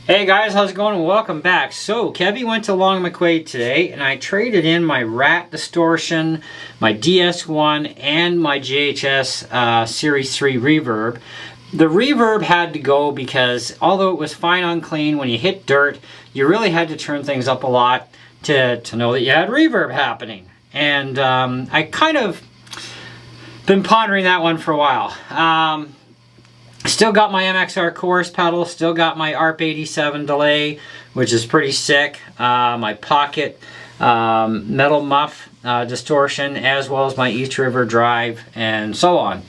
Hey guys, how's it going? Welcome back. So, Kevy went to Long McQuaid today, and I traded in my Rat Distortion, my DS1, and my JHS Series 3 Reverb. The Reverb had to go because, although it was fine on clean, when you hit dirt, you really had to turn things up a lot to know that you had reverb happening. And I kind of been pondering that one for a while. Still got my MXR chorus pedal, still got my ARP87 delay, which is pretty sick. My pocket metal muff distortion, as well as my East River drive, and so on.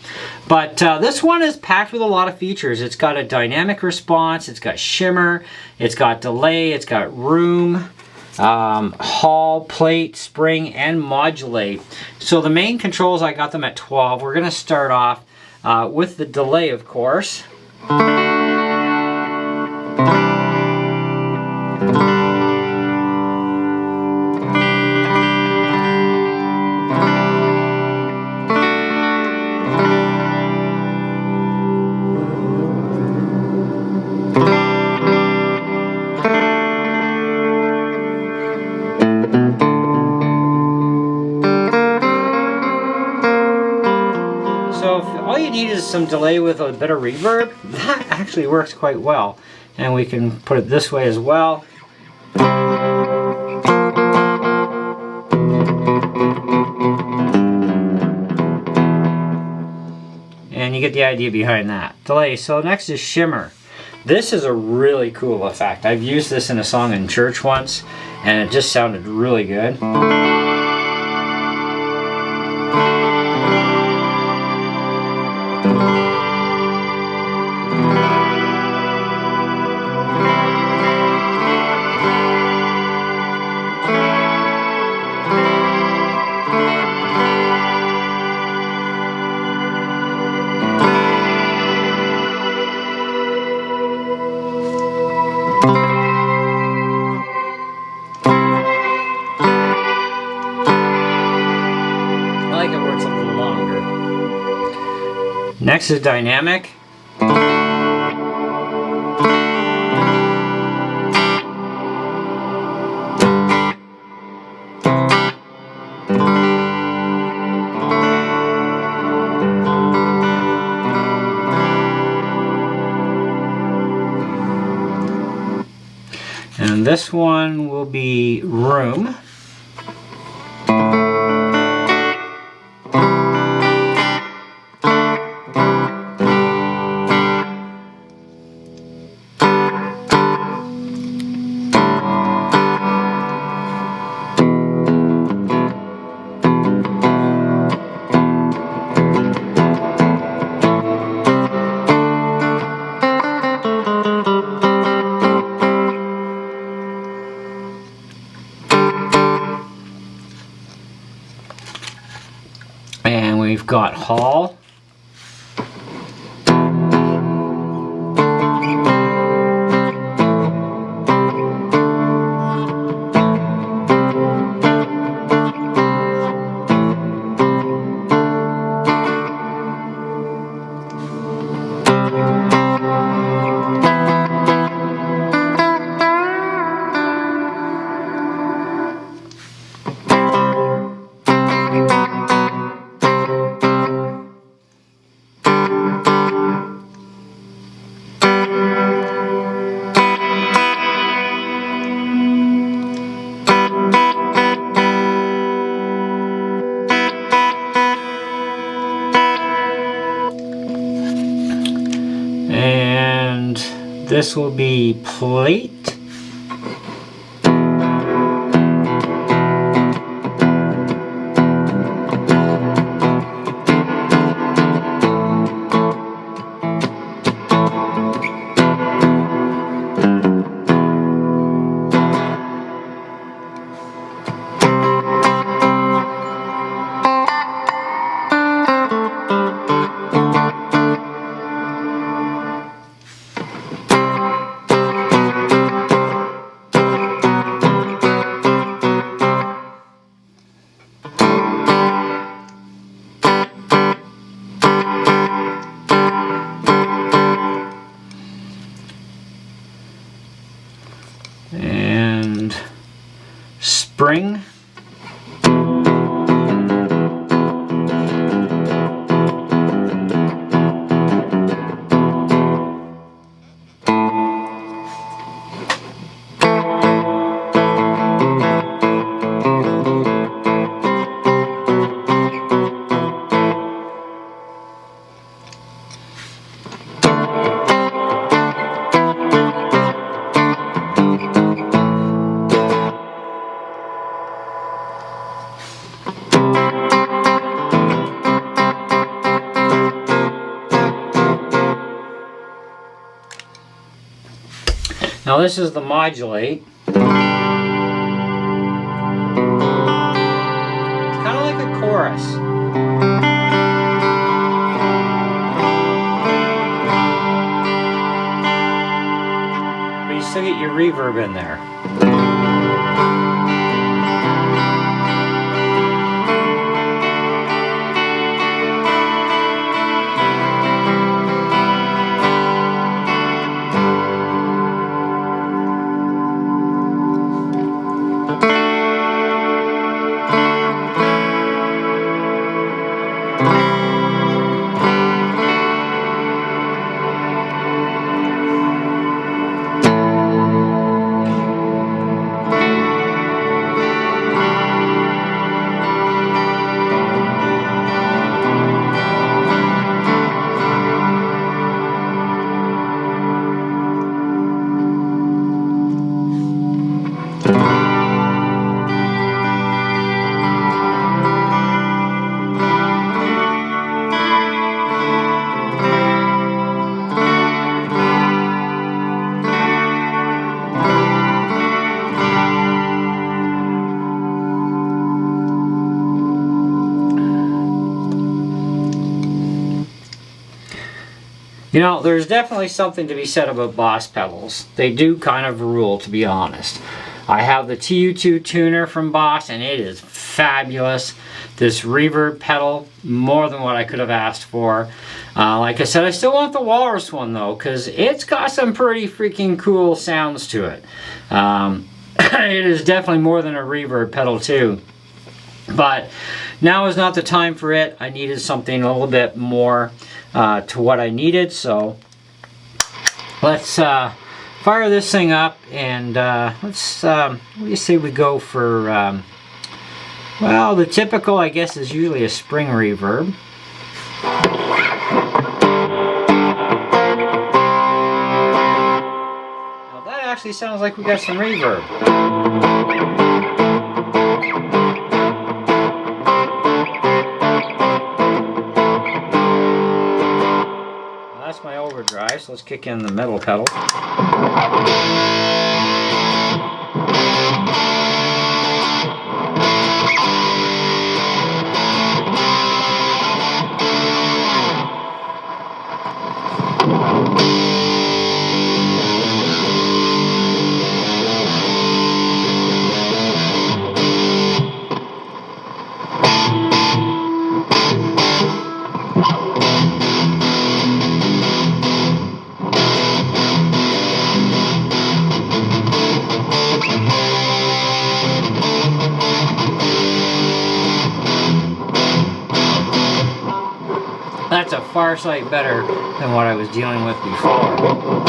But this one is packed with a lot of features. It's got a dynamic response, it's got shimmer, it's got delay, it's got room, hall, plate, spring, and modulate. So the main controls, I got them at 12. We're going to start off with the delay, of course. So if all you need is some delay with a bit of reverb, that actually works quite well. And we can put it this way as well. And you get the idea behind that. Delay. So next is shimmer. This is a really cool effect. I've used this in a song in church once, and it just sounded really good. I like it where it's a little longer. Next is dynamic. And this one will be room. And we've got hall. And this will be plate. spring. Now this is the modulate. It's kind of like a chorus. But you still get your reverb in there. You know, there's definitely something to be said about Boss pedals. They do kind of rule, to be honest. I have the TU2 tuner from Boss, and it is fabulous. This reverb pedal, more than what I could have asked for. Like I said, I still want the Walrus one, though, because it's got some pretty freaking cool sounds to it. It is definitely more than a reverb pedal, too. But now is not the time for it. I needed something a little bit more to what I needed, so let's fire this thing up, and let's what do you say we go for well, the typical, I guess, is usually a spring reverb. Now that actually sounds like we got some reverb. That's my overdrive, so let's kick in the middle pedal. That's a far sight better than what I was dealing with before.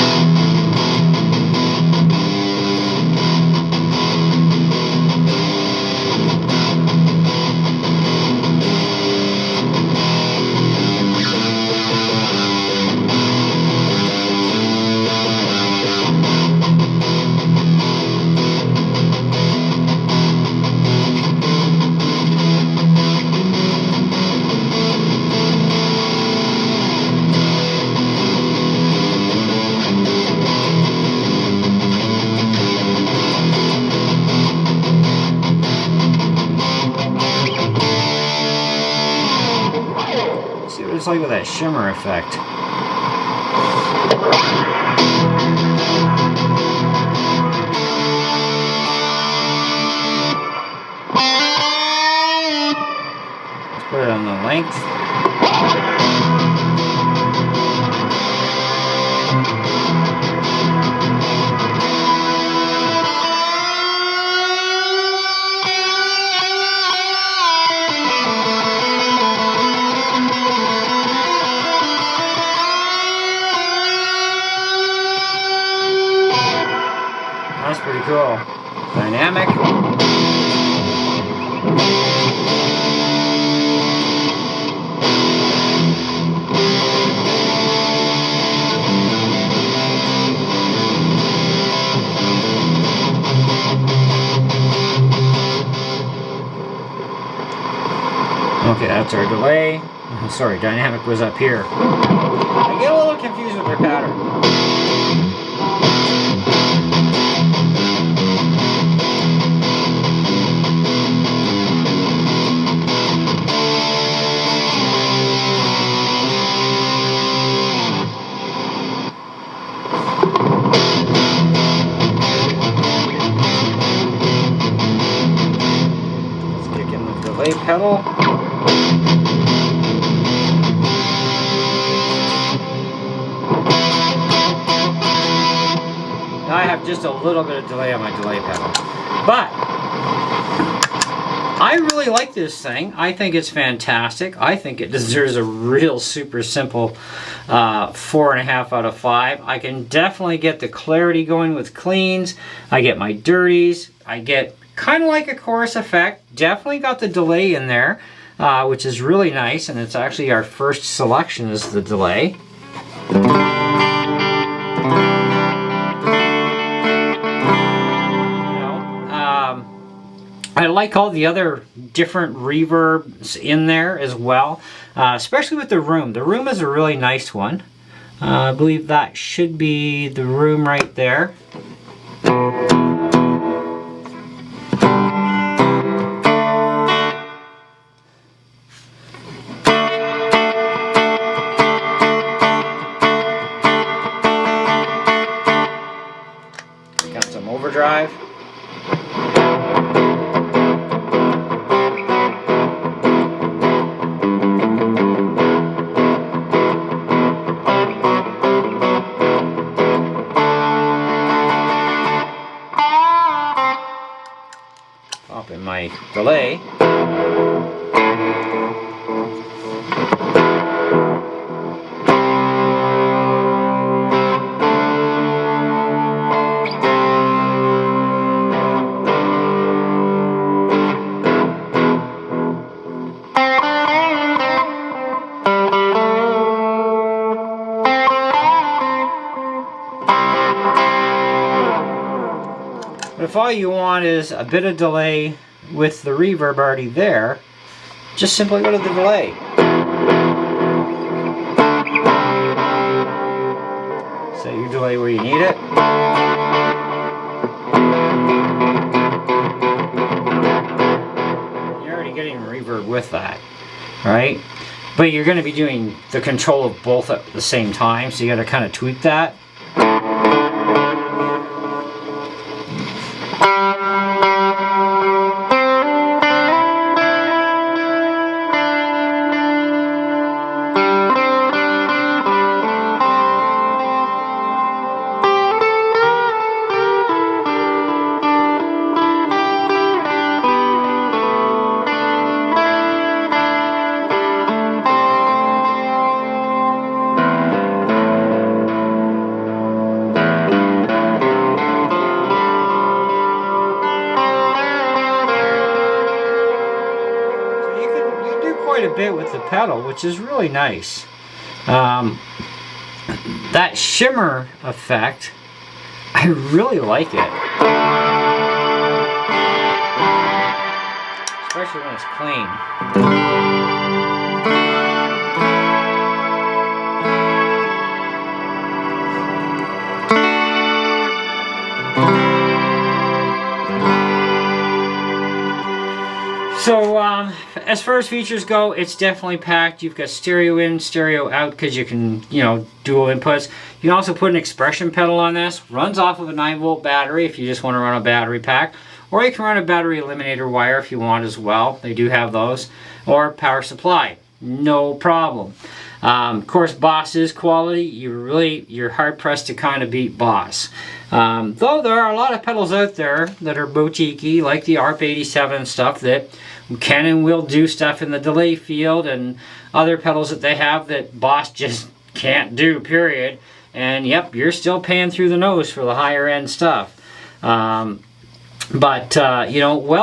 It's like with that shimmer effect. Let's put it on the length. Okay, that's our delay. Sorry, dynamic was up here. I get a little confused with their pattern. Let's kick in the delay pedal. Now I have just a little bit of delay on my delay pedal. But I really like this thing. I think it's fantastic. I think it deserves a real super simple 4.5 out of 5. I can definitely get the clarity going with cleans. I get my dirties. I get kind of like a chorus effect. Definitely got the delay in there, which is really nice. And it's actually our first selection is the delay. I like all the other different reverbs in there as well, especially with the room. The room is a really nice one. I believe that should be the room right there. Got some overdrive. Pop in my delay. But if all you want is a bit of delay with the reverb already there, just simply go to the delay. Set your delay where you need it. You're already getting reverb with that, right? But you're going to be doing the control of both at the same time, so you got to kind of tweak that. A bit with the pedal, which is really nice. That shimmer effect, I really like it, especially when it's clean. So as far as features go, it's definitely packed. You've got stereo in, stereo out, because you can, dual inputs. You can also put an expression pedal on this. Runs off of a 9-volt battery if you just want to run a battery pack. Or you can run a battery eliminator wire if you want as well. They do have those. Or power supply. No problem. Of course, Boss is quality. You're hard pressed to kind of beat Boss. Though there are a lot of pedals out there that are boutique-y, like the RV-6 and stuff, that can and will do stuff in the delay field, and other pedals that they have that Boss just can't do, period. And yep, you're still paying through the nose for the higher end stuff. Well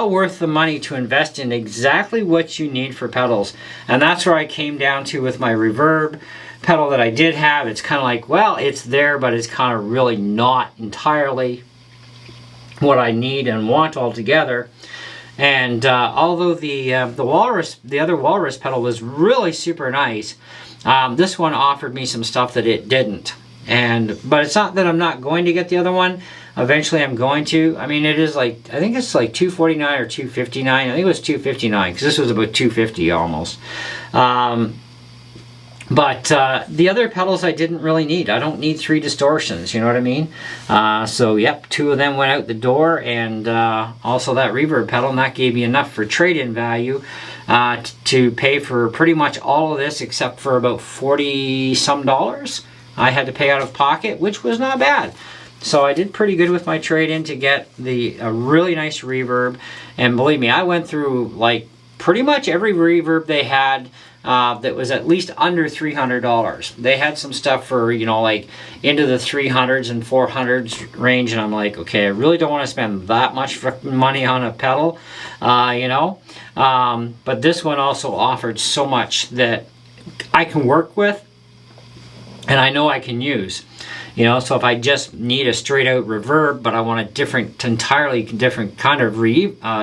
worth the money to invest in exactly what you need for pedals. And that's where I came down to with my Reverb pedal that I did have. It's kind of like, well, it's there, but it's kind of really not entirely what I need and want altogether. And although the other Walrus pedal was really super nice, this one offered me some stuff that it didn't. But it's not that I'm not going to get the other one. Eventually I'm going to. I mean, it is like, I think it's like $249 or $259. I think it was $259 because this was about $250 almost. But the other pedals I didn't really need. I don't need 3 distortions, you know what I mean? So yep, 2 of them went out the door, and also that reverb pedal, and that gave me enough for trade-in value to pay for pretty much all of this except for about $40 some I had to pay out of pocket, which was not bad. So I did pretty good with my trade-in to get a really nice reverb. And believe me, I went through like pretty much every reverb they had that was at least under $300. They had some stuff for, you know, like into the 300s and 400s range, and I'm like, okay, I really don't want to spend that much money on a pedal, you know. But this one also offered so much that I can work with, and I know I can use. You know, so if I just need a straight out reverb, but I want a entirely different kind of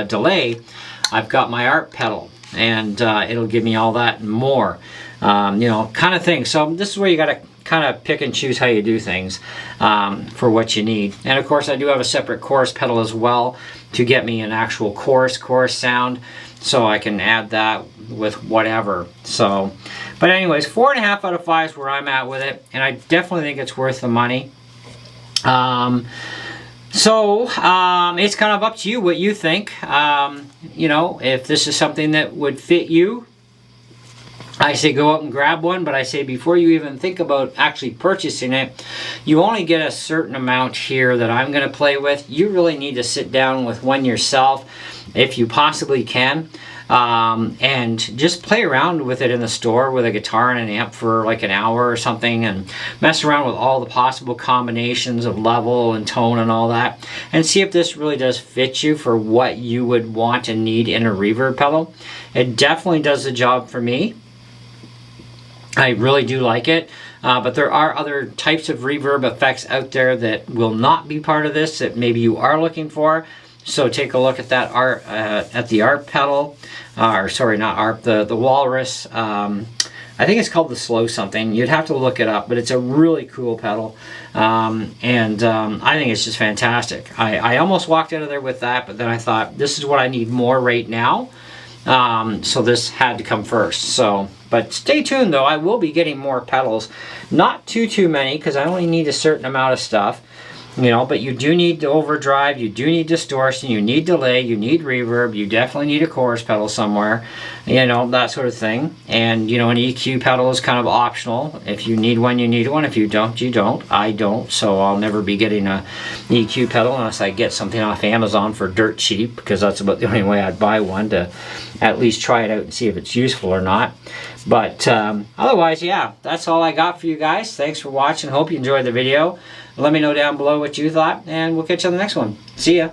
delay, I've got my ARP pedal, and it'll give me all that and more, you know, kind of thing. So this is where you got to kind of pick and choose how you do things for what you need. And of course, I do have a separate chorus pedal as well to get me an actual chorus sound, so I can add that with whatever. So, but anyways, 4.5 out of 5 is where I'm at with it, and I definitely think it's worth the money. So it's kind of up to you what you think. You know, if this is something that would fit you, I say go out and grab one, but I say before you even think about actually purchasing it, you only get a certain amount here that I'm going to play with. You really need to sit down with one yourself if you possibly can. And just play around with it in the store with a guitar and an amp for like an hour or something, and mess around with all the possible combinations of level and tone and all that, and see if this really does fit you for what you would want and need in a reverb pedal. It definitely does the job for me. I really do like it. But there are other types of reverb effects out there that will not be part of this that maybe you are looking for. So take a look at that at the ARP pedal, or sorry, not ARP, the Walrus. I think it's called the Slow something. You'd have to look it up, but it's a really cool pedal, and I think it's just fantastic. I almost walked out of there with that, but then I thought this is what I need more right now, so this had to come first. So, but stay tuned though. I will be getting more pedals, not too many, because I only need a certain amount of stuff. You know, but you do need overdrive, you do need distortion, you need delay, you need reverb, you definitely need a chorus pedal somewhere, you know, that sort of thing. And, you know, an EQ pedal is kind of optional. If you need one, you need one. If you don't, you don't. I don't, so I'll never be getting an EQ pedal unless I get something off Amazon for dirt cheap, because that's about the only way I'd buy one, to at least try it out and see if it's useful or not. But otherwise, yeah, that's all I got for you guys. Thanks for watching. Hope you enjoyed the video. Let me know down below what you thought, and we'll catch you on the next one. See ya.